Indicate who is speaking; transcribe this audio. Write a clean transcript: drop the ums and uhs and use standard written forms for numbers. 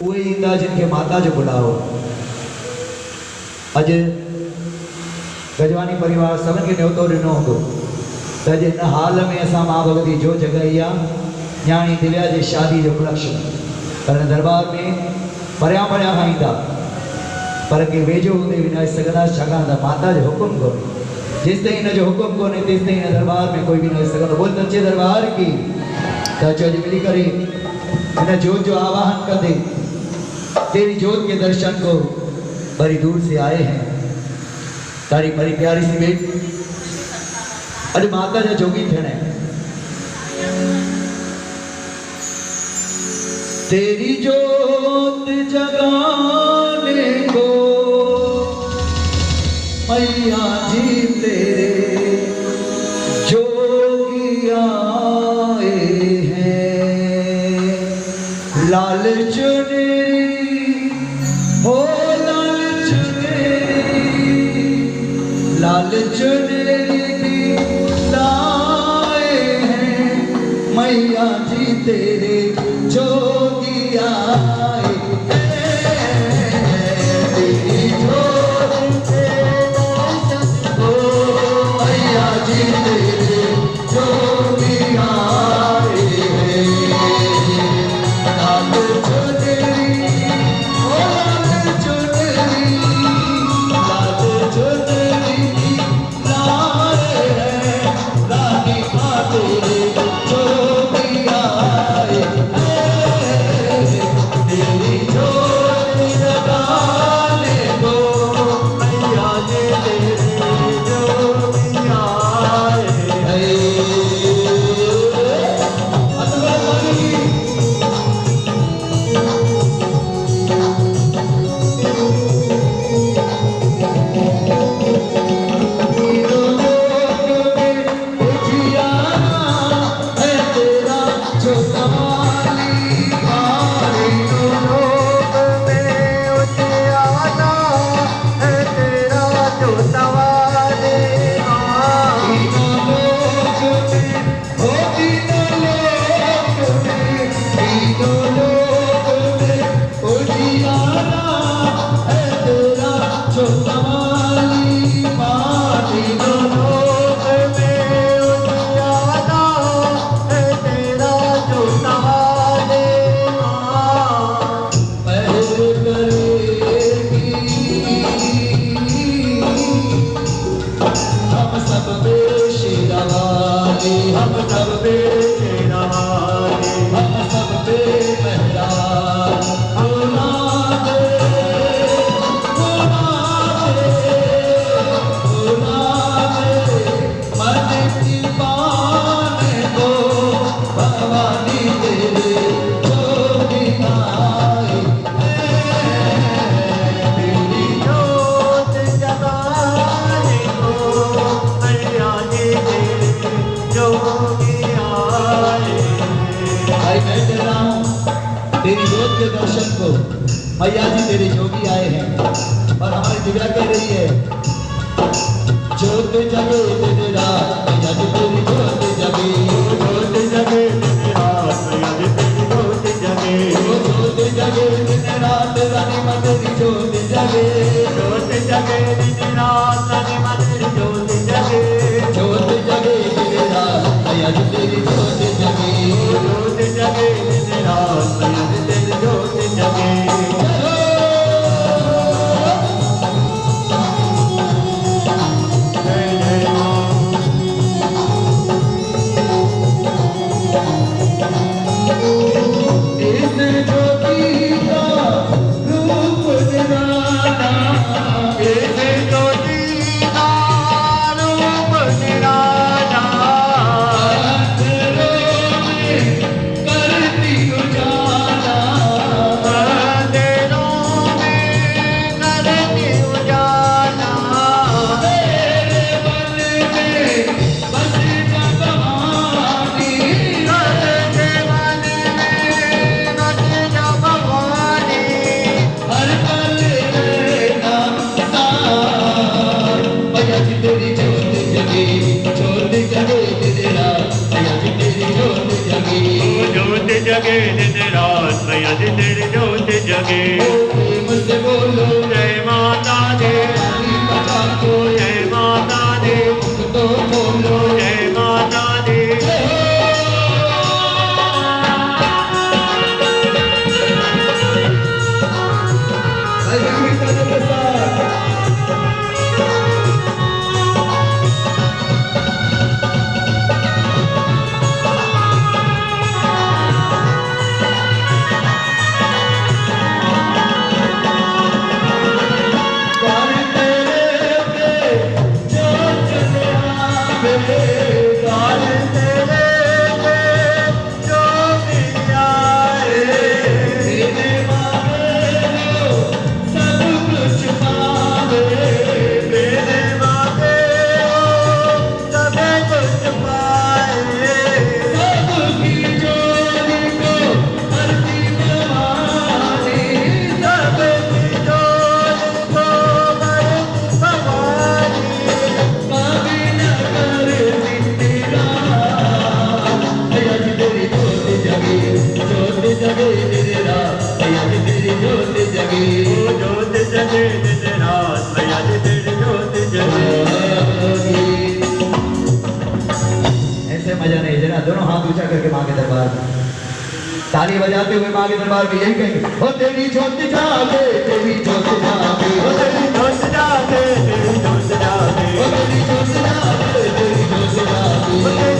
Speaker 1: उहे ईंदा जिनके माता जो बुलाओ। अज गजवानी परिवार सभिनि खे न्योतो ॾिनो हूंदो त अॼु हिन हाल में असां मां भगवती जो जॻहि आहे न्याणी दिव्या जी शादी जो उपलक्ष्य पर दरबार में परियां परियां खां ईंदा पर के वेझो हूंदे बि न अची सघंदा छाकाणि त माता जो हुकुम कोन्हे। जेसिताईं हिन जो हुकुम कोन्हे तेसिताईं हिन दरबार में कोई बि न अची सघंदो। बोल सच्चे दरबार की। त अचो अॼु मिली करे हिन जोत जो आवाहन कंदे तेरी जोत के दर्शन को बड़ी दूर से आए हैं। तारी बड़ी प्यारी सी बेटी अरे माता जा जोगी थे। तेरी जोत जगाने को मैया जी तेरे जोगी आए हैं। लाल चुनरी हो लाल चुनरी लाल चुनरी लाए हैं मैया जी तेरे जोगी आए तेरी जोत हो मैया जी तेरे जोगी आए लाल चुनरी हो लाल चुनरी लाल चुनरी लाए हैं रानी माँ तेरे जोगी आए तेरी जोत जगाने को मैया जी तेरे जोगी आए तेरी जोत के दर्शन को मैया जी तेरे जोगी आए हैं। और हमारी दिव्या कह रही है जोत जगे दिन रात मैया जी तेरी जोत जगे जोत जगे दिन रात मैया जी तेरी जोत जगे जोत जगे दिन रात रानी माँ तेरी जोत जगे जोत जगे दिन रात रानी माँ तेरी जोत जगे जोत जगे दिन रात मैया जी तेरी जोत जगे जोत जगे दिन रात मैया जी तेरी जोत जगे।
Speaker 2: Thank you.
Speaker 1: प्रेम से बोलो
Speaker 2: जय माता दी,
Speaker 1: ताली बजा को
Speaker 2: जय माता दी,
Speaker 1: तो बोलो
Speaker 2: जय माता दी।
Speaker 1: ऐसे मजा नहीं, जरा दोनों हाथ ऊंचा करके माँ के दरबार में ताली बजाते हुए माँ के दरबार में यही कहेंगे, हो तेरी जोत जागे, तेरी जोत जागे, हो तेरी जोत जागे, तेरी जोत जागे, हो तेरी जोत जागे, तेरी जोत जागे।